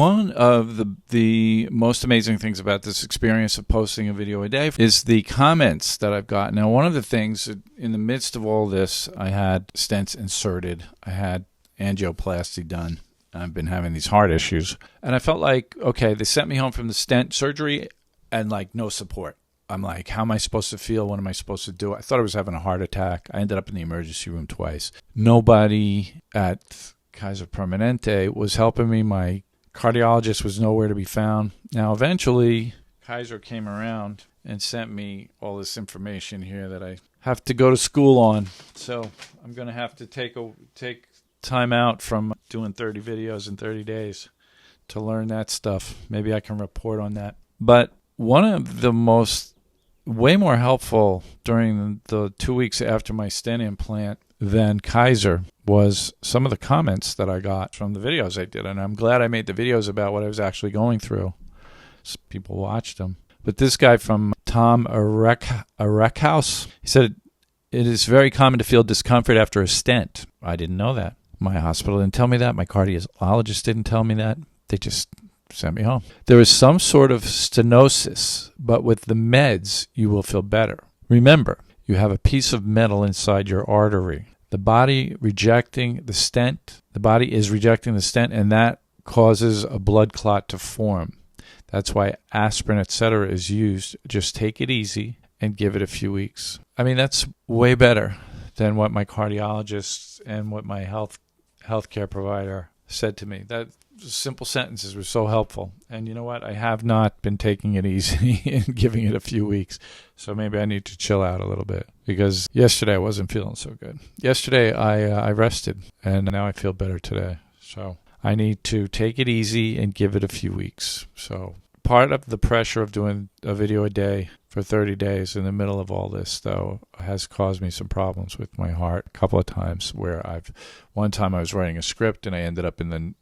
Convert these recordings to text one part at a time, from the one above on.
One of the most amazing things about this experience of posting a video a day is the comments that I've got. Now, one of the things, in the midst of all this, I had stents inserted. I had angioplasty done. I've been having these heart issues. And I felt like, okay, they sent me home from the stent surgery and like no support. I'm like, how am I supposed to feel? What am I supposed to do? I thought I was having a heart attack. I ended up in the emergency room twice. Nobody at Kaiser Permanente was helping me. My cardiologist was nowhere to be found. Now, eventually, Kaiser came around and sent me all this information here that I have to go to school on. So I'm going to have to take time out from doing 30 videos in 30 days to learn that stuff. Maybe I can report on that. But one of the way more helpful during the 2 weeks after my stent implant than Kaiser was some of the comments that I got from the videos I did. And I'm glad I made the videos about what I was actually going through. So people watched them. But this guy from Tom Ereckhouse, he said, it is very common to feel discomfort after a stent. I didn't know that. My hospital didn't tell me that. My cardiologist didn't tell me that. They just sent me home. There is some sort of stenosis, but with the meds, you will feel better. Remember, you have a piece of metal inside your artery. The body is rejecting the stent, and that causes a blood clot to form. That's why aspirin, etc., is used. Just take it easy and give it a few weeks. I mean, that's way better than what my cardiologist and what my healthcare provider said to me. That simple sentences were so helpful. And you know what? I have not been taking it easy and giving it a few weeks. So maybe I need to chill out a little bit, because yesterday I wasn't feeling so good. Yesterday I rested, and now I feel better today. So I need to take it easy and give it a few weeks. So part of the pressure of doing a video a day for 30 days in the middle of all this, though, has caused me some problems with my heart a couple of times, where one time I was writing a script and I ended up in the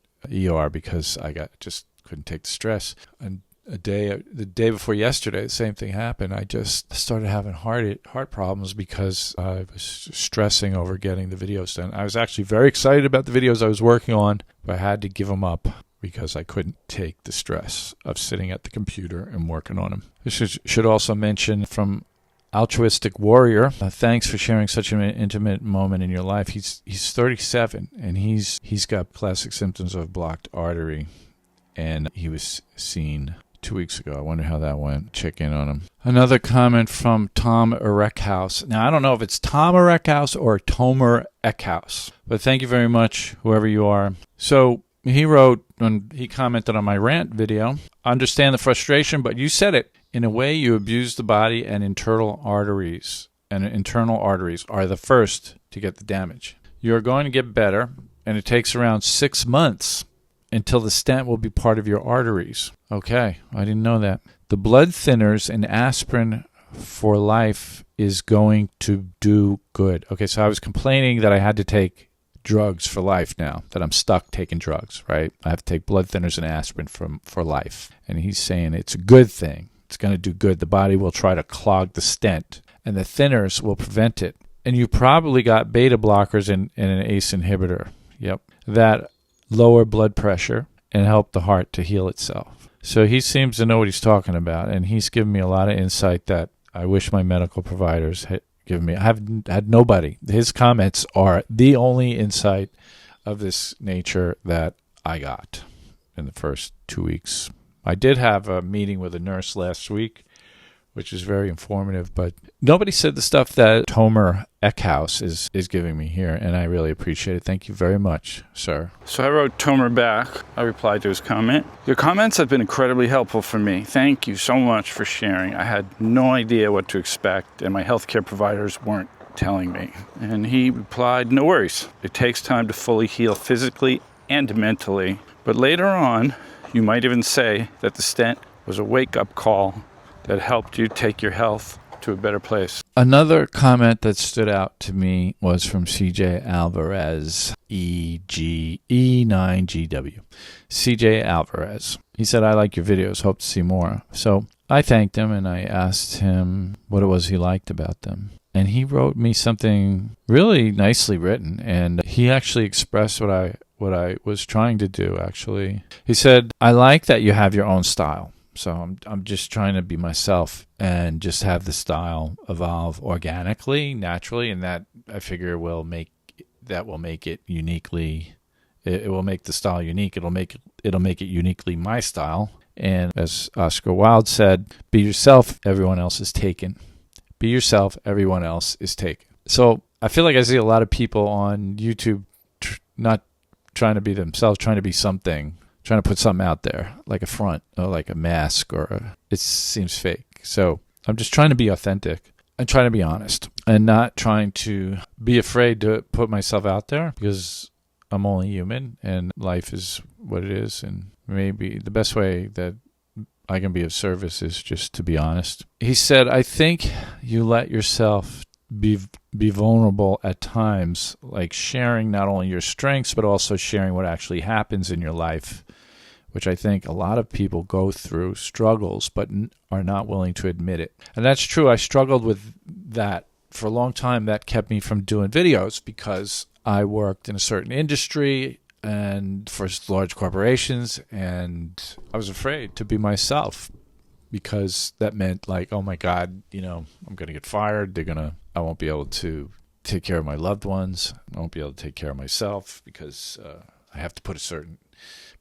ER because I just couldn't take the stress. And the day before yesterday, the same thing happened. I just started having heart problems because I was stressing over getting the videos done. I was actually very excited about the videos I was working on, but I had to give them up because I couldn't take the stress of sitting at the computer and working on them. I should also mention from Altruistic Warrior, thanks for sharing such an intimate moment in your life. He's 37, and he's got classic symptoms of blocked artery, and he was seen 2 weeks ago. I wonder how that went. Check in on him. Another comment from Tom Ereckhouse. Now, I don't know if it's Tom Ereckhouse or Tomer Eckhouse, but thank you very much, whoever you are. So he wrote, and he commented on my rant video, understand the frustration, but you said it. In a way, you abuse the body, and internal arteries are the first to get the damage. You're going to get better, and it takes around 6 months until the stent will be part of your arteries. Okay, I didn't know that. The blood thinners and aspirin for life is going to do good. Okay, so I was complaining that I had to take drugs for life now, that I'm stuck taking drugs, right? I have to take blood thinners and aspirin for life. And he's saying it's a good thing. It's going to do good. The body will try to clog the stent, and the thinners will prevent it. And you probably got beta blockers and an ACE inhibitor. Yep. That lower blood pressure and help the heart to heal itself. So he seems to know what he's talking about, and he's given me a lot of insight that I wish my medical providers had given me. I have had nobody. His comments are the only insight of this nature that I got in the first 2 weeks. I did have a meeting with a nurse last week, which is very informative, but nobody said the stuff that Tomer Eckhouse is giving me here, and I really appreciate it. Thank you very much, sir. So I wrote Tomer back. I replied to his comment. Your comments have been incredibly helpful for me. Thank you so much for sharing. I had no idea what to expect, and my healthcare providers weren't telling me. And he replied, no worries. It takes time to fully heal physically and mentally, but later on, you might even say that the stent was a wake-up call that helped you take your health to a better place. Another comment that stood out to me was from CJ Alvarez, E9GW. CJ Alvarez. He said, I like your videos, hope to see more. So I thanked him, and I asked him what it was he liked about them. And he wrote me something really nicely written, and he actually expressed what what I was trying to do, actually. He said, I like that you have your own style. So I'm just trying to be myself and just have the style evolve organically, naturally, and that I figure will make it uniquely. It will make the style unique. It'll make it uniquely my style. And as Oscar Wilde said, be yourself, everyone else is taken. Be yourself, everyone else is taken. So I feel like I see a lot of people on YouTube not trying to be themselves, trying to be something, trying to put something out there, like a front or like a mask, it seems fake. So I'm just trying to be authentic and trying to be honest and not trying to be afraid to put myself out there, because I'm only human and life is what it is. And maybe the best way that I can be of service is just to be honest. He said, I think you let yourself be vulnerable at times, like sharing not only your strengths, but also sharing what actually happens in your life, which I think a lot of people go through struggles, but are not willing to admit it. And that's true. I struggled with that for a long time. That kept me from doing videos because I worked in a certain industry and for large corporations, and I was afraid to be myself because that meant like, oh my God, I'm going to get fired. I won't be able to take care of my loved ones. I won't be able to take care of myself because I have to put a certain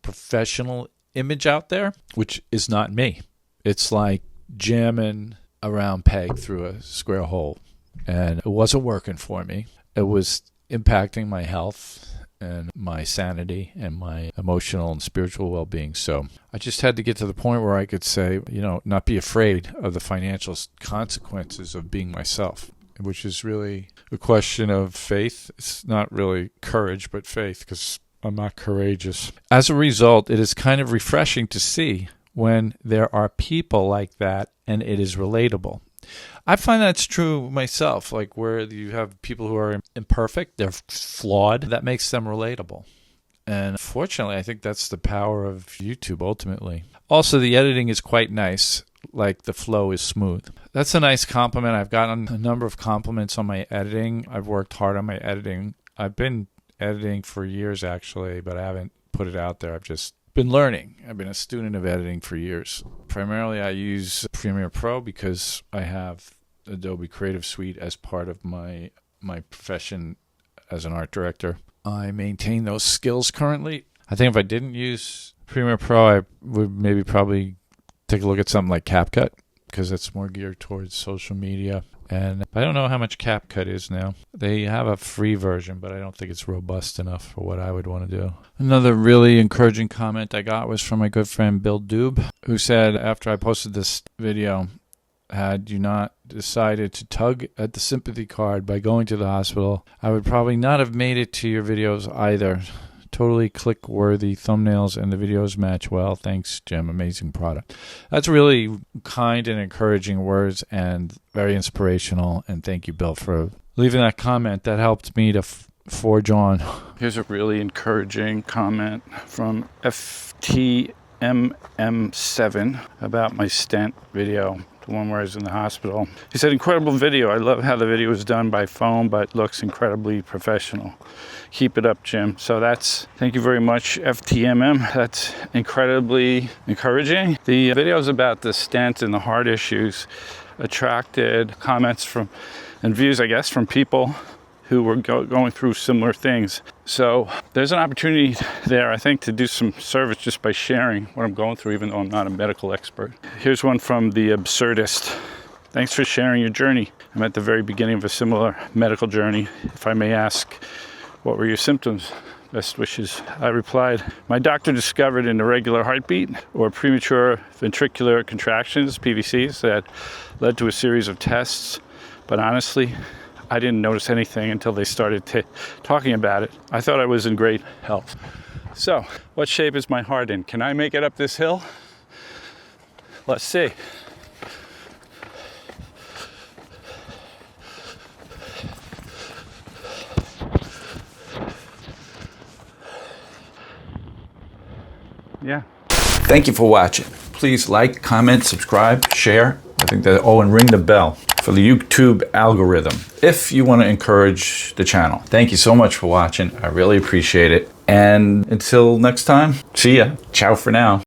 professional image out there, which is not me. It's like jamming a round peg through a square hole, and it wasn't working for me. It was impacting my health and my sanity and my emotional and spiritual well-being. So I just had to get to the point where I could say, not be afraid of the financial consequences of being myself, which is really a question of faith. It's not really courage, but faith, because I'm not courageous. As a result, it is kind of refreshing to see when there are people like that and it is relatable. I find that's true myself, like where you have people who are imperfect, they're flawed, that makes them relatable. And fortunately, I think that's the power of YouTube ultimately. Also, the editing is quite nice, like the flow is smooth. That's a nice compliment. I've gotten a number of compliments on my editing. I've worked hard on my editing. I've been editing for years, actually, but I haven't put it out there. I've just been learning. I've been a student of editing for years. Primarily, I use Premiere Pro because I have Adobe Creative Suite as part of my profession as an art director. I maintain those skills currently. I think if I didn't use Premiere Pro, I would probably take a look at something like CapCut, because it's more geared towards social media. And I don't know how much CapCut is now. They have a free version, but I don't think it's robust enough for what I would want to do. Another really encouraging comment I got was from my good friend Bill Doob, who said after I posted this video, had you not decided to tug at the sympathy card by going to the hospital, I would probably not have made it to your videos either. Totally click-worthy thumbnails, and the videos match well. Thanks, Jim. Amazing product. That's really kind and encouraging words and very inspirational. And thank you, Bill, for leaving that comment. That helped me to forge on. Here's a really encouraging comment from FTMM7 about my stent video, the one where I was in the hospital. He said, incredible video. I love how the video was done by phone, but looks incredibly professional. Keep it up, Jim. So thank you very much, FTMM. That's incredibly encouraging. The videos about the stent and the heart issues attracted comments and views, I guess, from people who were going through similar things. So there's an opportunity there, I think, to do some service just by sharing what I'm going through, even though I'm not a medical expert. Here's one from The Absurdist. Thanks for sharing your journey. I'm at the very beginning of a similar medical journey. If I may ask, what were your symptoms? Best wishes. I replied, my doctor discovered an irregular heartbeat or premature ventricular contractions, PVCs, that led to a series of tests. But honestly, I didn't notice anything until they started talking about it. I thought I was in great health. So, what shape is my heart in? Can I make it up this hill? Let's see. Yeah. Thank you for watching. Please like, comment, subscribe, share. I think that, and ring the bell for the YouTube algorithm if you want to encourage the channel. Thank you so much for watching. I really appreciate it. And until next time, see ya. Ciao for now.